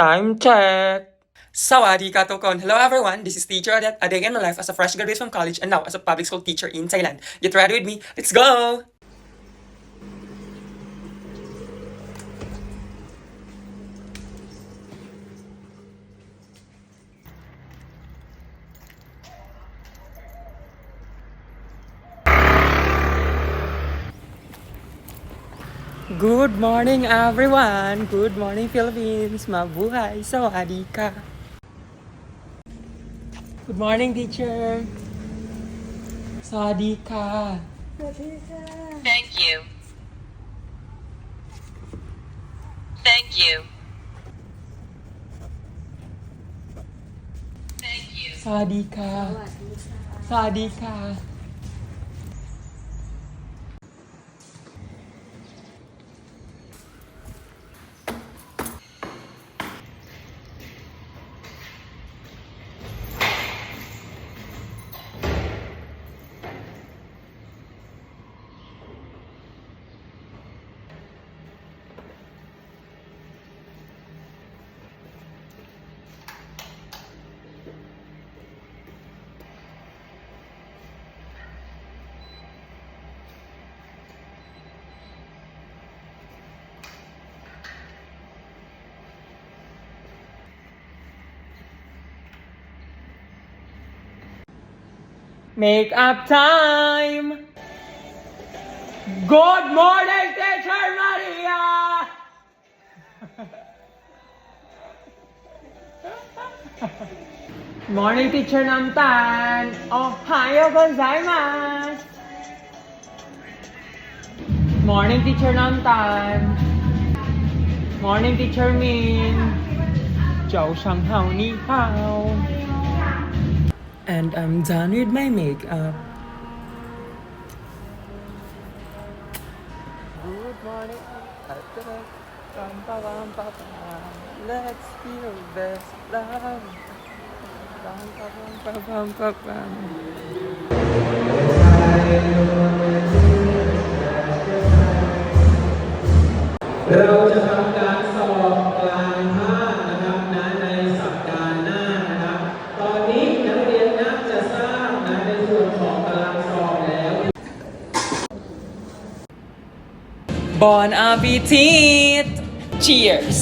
Time check! Sawadee ka tukon. Hello everyone, this is Teacher Odette, a day in my life as a fresh graduate from college and now as a public school teacher in Thailand. Get ready with me, let's go! Good morning everyone! Good morning Philippines! Mabuhay! Sawadee ka! Good morning teacher! Sawadee ka! Thank you. Thank you. Thank you. Sawadee ka! Sawadee ka! Make up time! Good morning, Teacher Maria! Morning, Teacher Namtan! Ohayo gozaimasu! Morning, Teacher Namtan! Morning, Teacher Min! Zhou shang hao ni hao! And I'm done with my makeup. Good morning. Let's feel this love.เราจะทำการสอบกลางภาคนะครับในสัปดาห์หน้านะครับ ตอนนี้นักเรียนน่าจะทราบในส่วนของตารางสอบแล้ว Bon appetit! Cheers!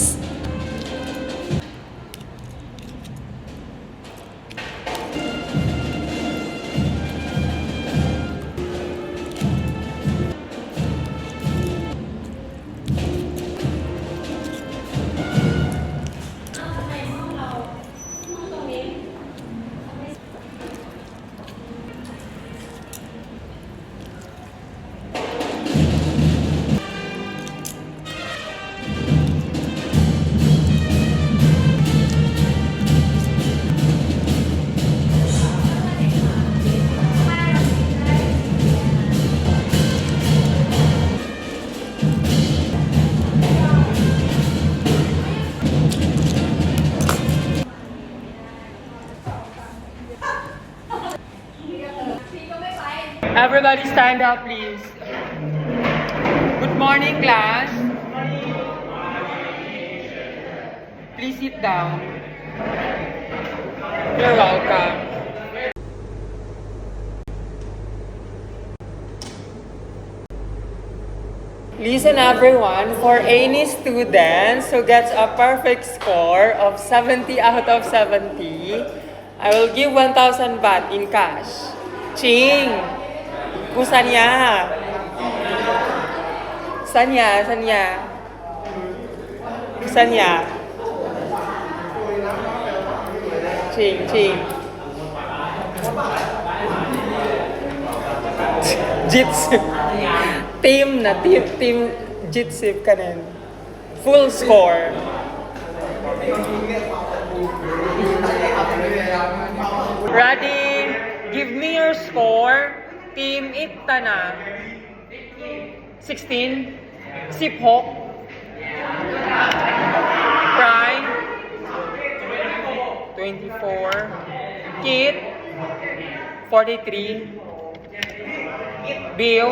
Everybody stand up, please. Good morning, class. Please sit down. You're welcome. Listen everyone, for any student who gets a perfect score of 70 out of 70, I will give 1,000 baht in cash. Ching! Kusanya! Sanya! Ching! Jitsu! Team Jitsu kanin. Full score. Ready? Give me your score. Team Itana. 16. 16. Prime. 24. Kit. 43. Bill.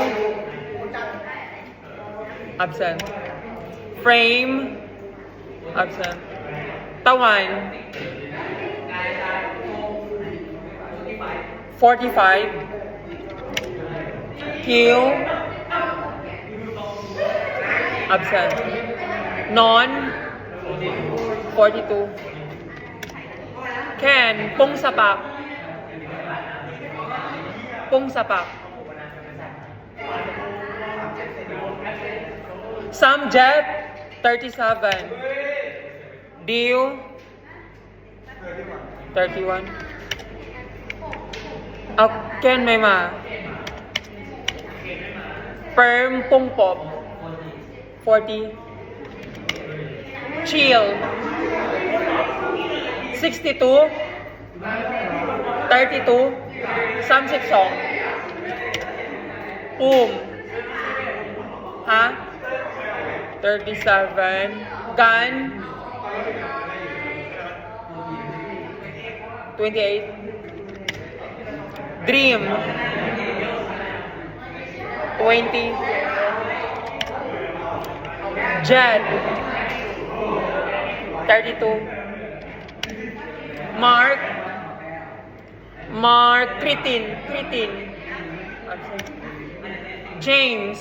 Absent. Frame. Absent. Tawan. 45. Q. Absent. Non. 42. Ken. Pung sapak. Pung sapak. Samjet. 37. Dio. 31. Ken may ma. Perm pung pop. 40. Chill. 62. 32. 32. Boom. Ha? 37. Gun. 28. Dream. 20. Jet. 32. Mark. Kritin. Absent. James.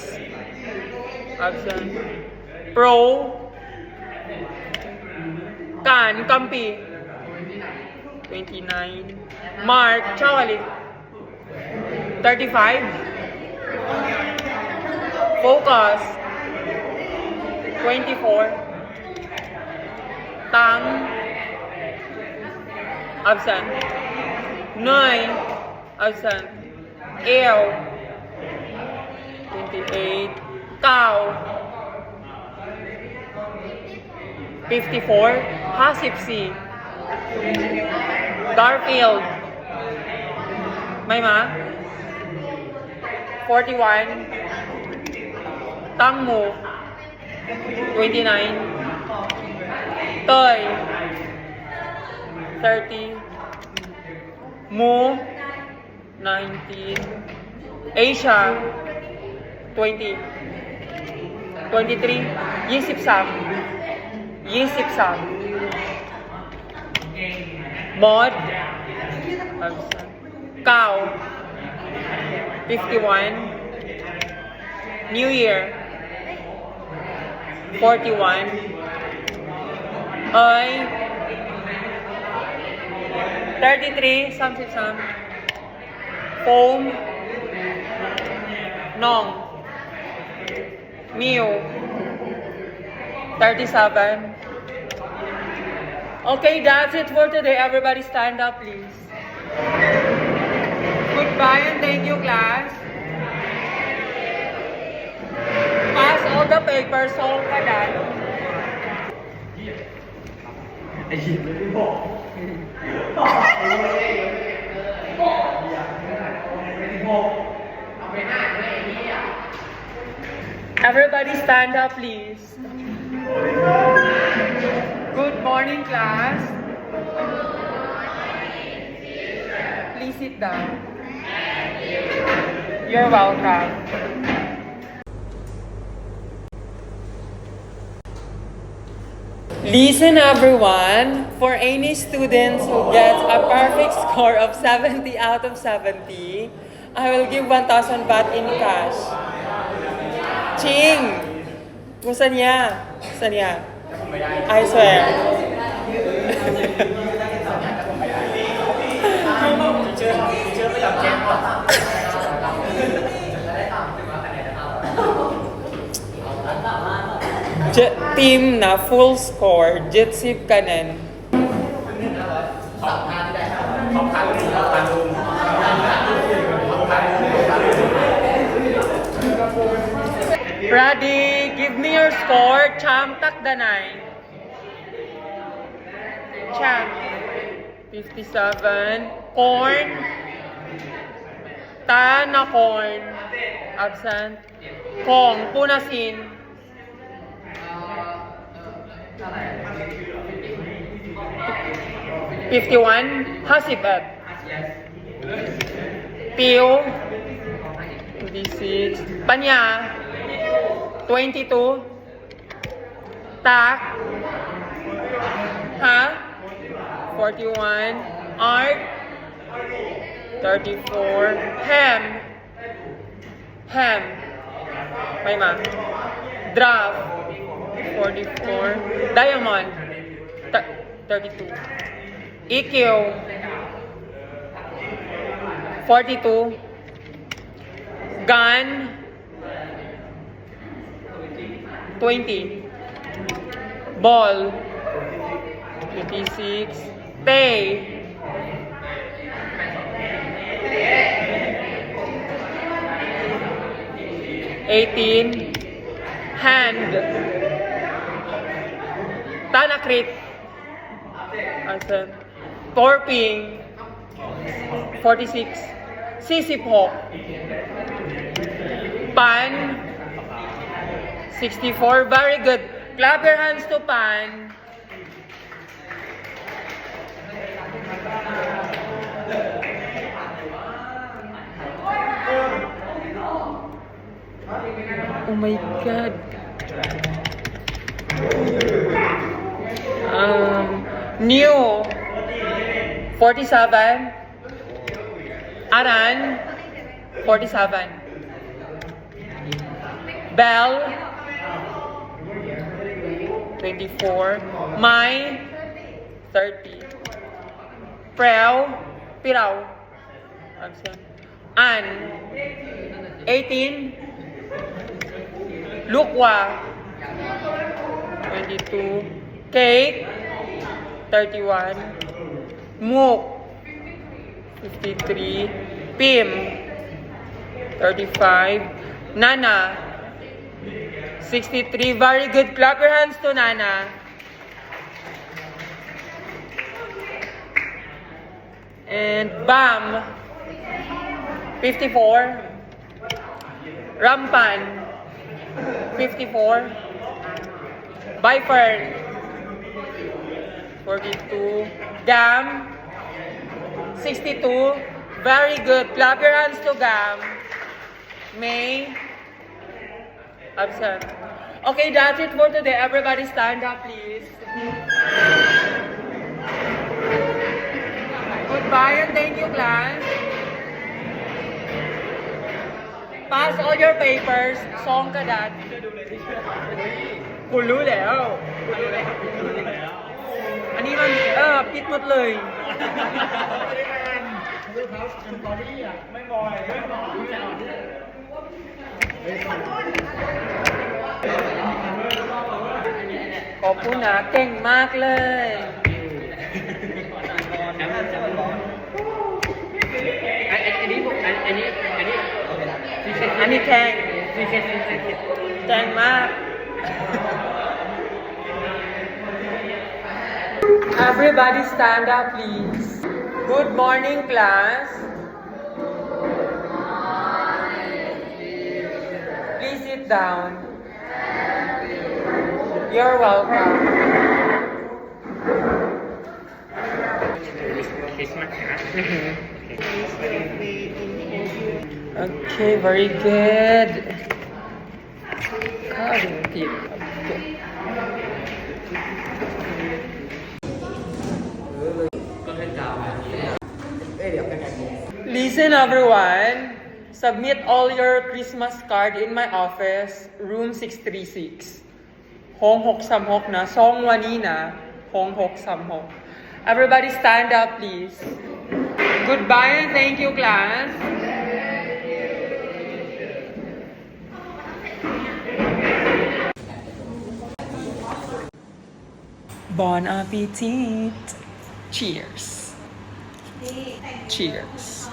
Absent. Pro. Kampi. 29. Mark. Chawali. 35. Focus. 24. Tang. Absent. Noy. Absent. Ew. 28. Cow. 54. Hasipsi. Garfield. May ma? 41. Tangmo. 29. Toy. 30. Mu. 19. Asia. 20. 23. Yisipsam. Mod. Cow. 51. New Year. 41. Ay. 33. Sam. Foam. Nong. Mew. 37. Okay, that's it for today. Everybody stand up, please. Goodbye and thank you, class. Pass all the papers, all kanan. Everybody stand up, please. Good morning, class. Please sit down. You're welcome. Listen, everyone. For any students who gets a perfect score of 70 out of 70, I will give 1,000 baht in cash. Ching! Gusto niya? I swear. Team na full score, Jitsip Kanen. Ready? Give me your score. Cham Takdanay. Cham. 57. Corn. Ta na corn. Absent. Kong. Punasin. 51. Hasibet. Pio. 26. Panya. 22. Tak. Huh? 41. Art? 34. Ham? Ham? May ma. Draft? 44. Diamond? 32. EQ? 42. Gun? 20. Ball? 56. Pay? 18. Hand? Tanakrit? Asan? Torping? 46. Sisipok? Pan? 64. Very good. Clap your hands to Pan. Oh my God. New. 47. Aran. 47. Bell. 24. Mai. 30. Prel. Piraw. An. 18. Lukwa. 22. Cake. 31. Mook. 53. Pim. 35. Nana. 63. Very good. Clap your hands to Nana. And Bam. 54. Rampan. 54. Bifern. 42. Gam. 62. Very good. Clap your hands to Gam. May. Absent. Okay, that's it for today. Everybody stand up, please. Goodbye and thank you, class. Pass all your papers. Song ka dat. Kuloแล้วอันนี้มันปิดหมดเลย ขอบคุณนะเก่งมากเลย อันนี้แข่งแข่งมาก Everybody stand up, please. Good morning, class. Please sit down. You're welcome. Okay, very good. Listen, everyone. Submit all your Christmas card in my office, room 636. Hong Hok Samhok na, Song Wani na, Hong Hok Samhok. Everybody stand up, please. Goodbye and thank you, class. Bon appetit. Cheers. Cheers.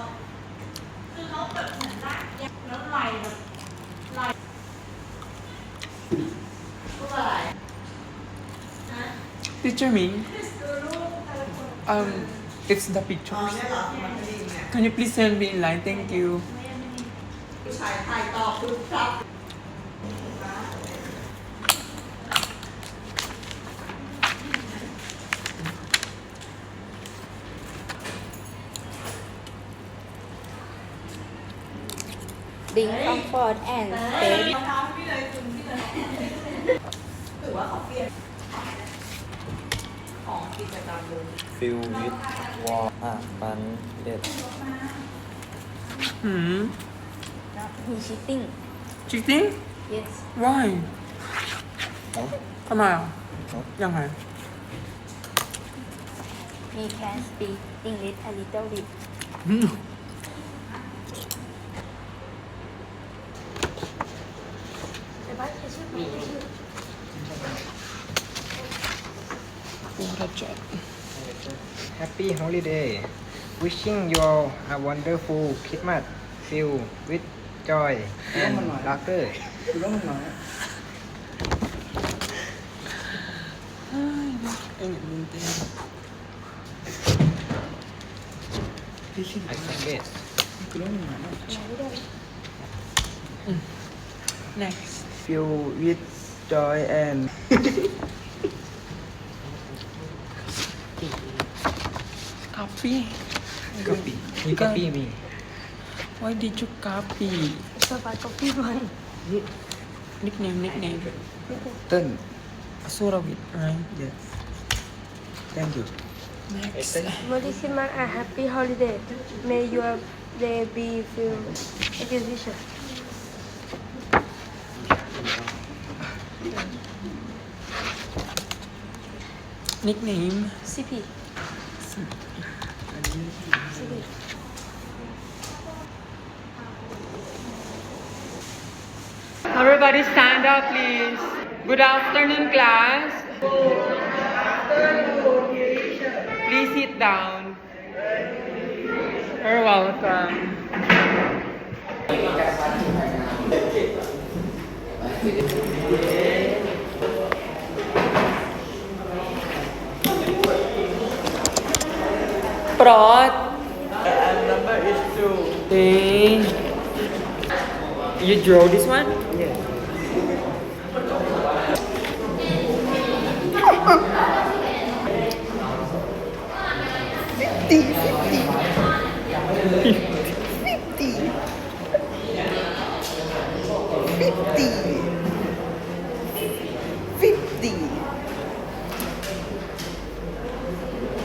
Teacher Ming, it's the pictures. Can you please send me in line? Thank you. Being comfort and stay. fill with warm มันเด็ด Hmm? He cheating. Cheating? Yes. Why? เอ้า ทำไมอ่ะ ยังไง He can speak English a little bit. แฮปปี้ฮอลิเดย์ wishing you a wonderful Christmas filled with joy and laughter ไอซังเกต Next. filled with joy and Copy. ก๊อปปี้มีก๊อปปี้มี Why did you copy? So I copy one. Nickname. เติ้ล Suravit, right? yes thank you Next. Molissima, a happy holiday. May your day be filled with vision. Nickname. CP. Everybody stand up, please. Good afternoon, class. Please sit down. You're welcome. Prot. and number is 2 Okay. You draw this one? yes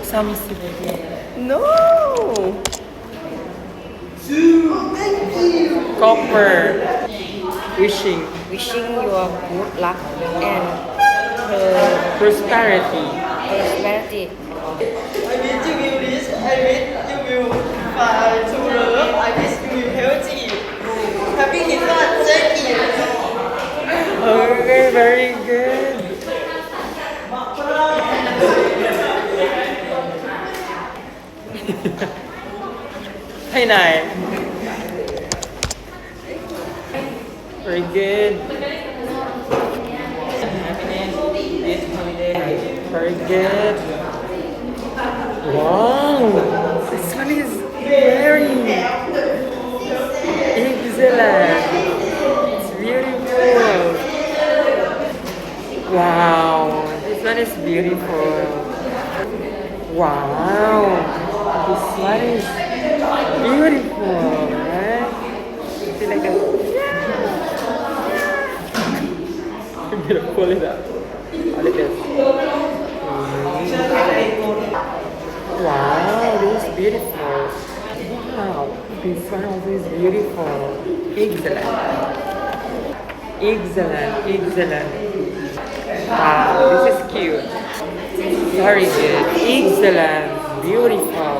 Sami No. Copper. Wishing. Wishing you a good luck and Prosperity. prosperity. I wish you will rich, I wish you will find true love, I wish you will healthy. Happy Christmas, thank you. Okay, very good. Hey, Nai. Very good. Very good. Wow, this one is very excellent. It's beautiful. Wow, this one is beautiful. Wow, this one is beautiful, right? Feel like I'm gonna pull it up. Like this. Wow, this is beautiful. Wow, this one also is beautiful. Excellent. Excellent. Wow, this is cute. Very good. Excellent. Beautiful.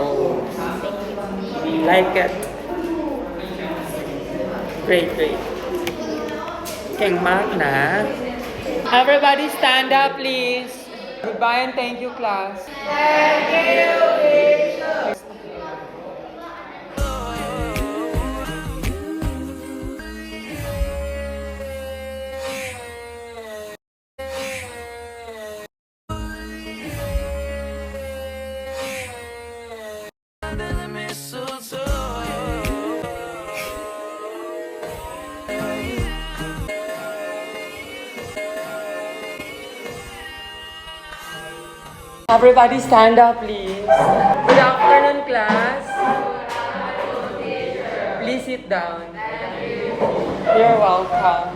Like it. Great. เก่งมากนะ Everybody stand up, please. Goodbye and thank you, class. Everybody stand up, please. Good afternoon, class. Please sit down. You're welcome.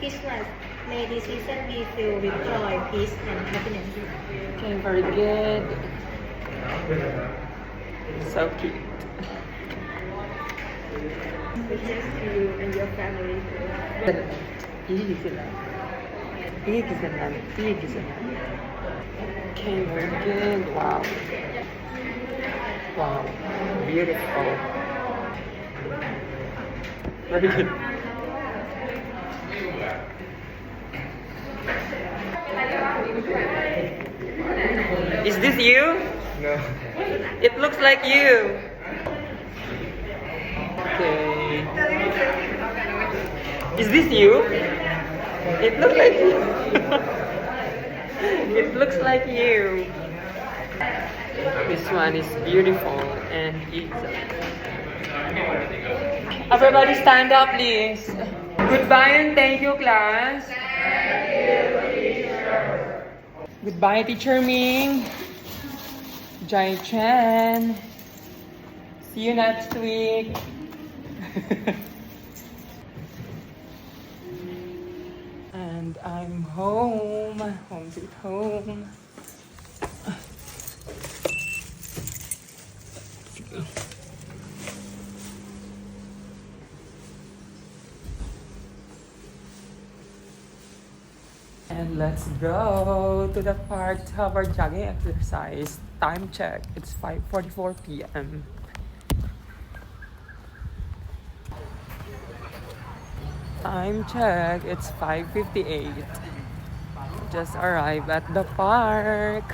Christmas. May this season be filled with joy, peace, and happiness. Okay, very good. So cute. Wishes to you and your family. Okay, very good. Wow. Wow. Beautiful. Very good. Is this you? No. It looks like you. Okay. Is this you? It looks like you. It looks like you. This one is beautiful and easy. Everybody stand up, please. Goodbye and thank you, class. Goodbye, Teacher Ming. Jai Chen. See you next week. And I'm home. Home sweet home. And let's go to the park to have our jogging exercise. Time check. It's 5:44 p.m. Time check. It's 5:58. Just arrived at the park.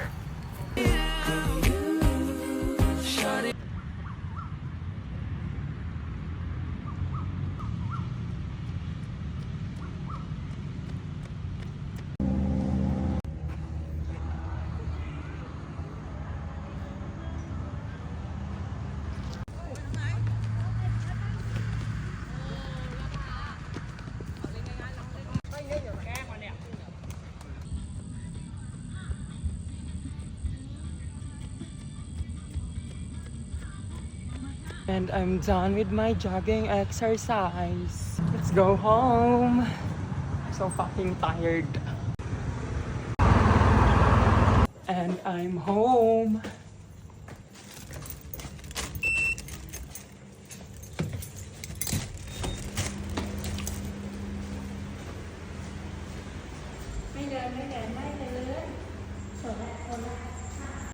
And I'm done with my jogging exercise. Let's go home. I'm so fucking tired. And I'm home.